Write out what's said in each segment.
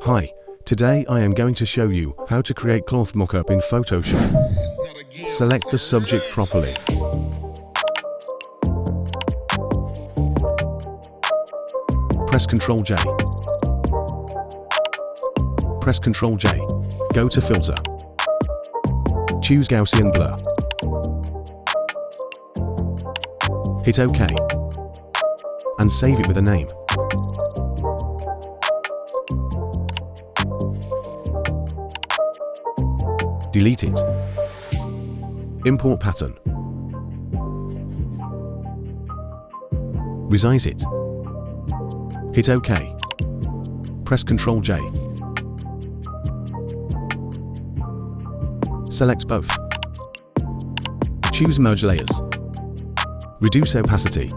Hi, today I am going to show you how to create cloth mockup in Photoshop. Select the subject properly. Press Ctrl J. Press Ctrl J. Go to Filter. Choose Gaussian Blur. Hit OK. And save it with a name. Delete it. Import pattern. Resize it. Hit OK. Press Ctrl J. Select both. Choose Merge Layers. Reduce opacity.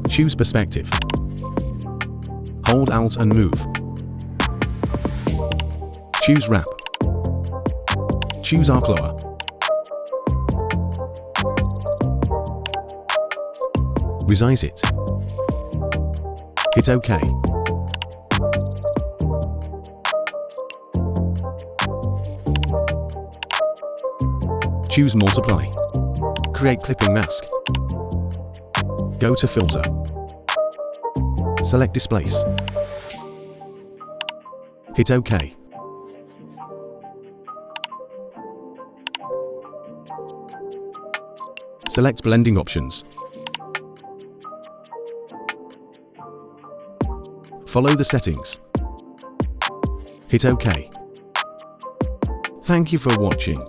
Choose Perspective. Hold Alt and move. Choose Wrap. Choose Arc Lower. Resize it. Hit OK. Choose Multiply. Create Clipping Mask. Go to Filter. Select Displace. Hit OK. Select Blending Options. Follow the settings. Hit OK. Thank you for watching.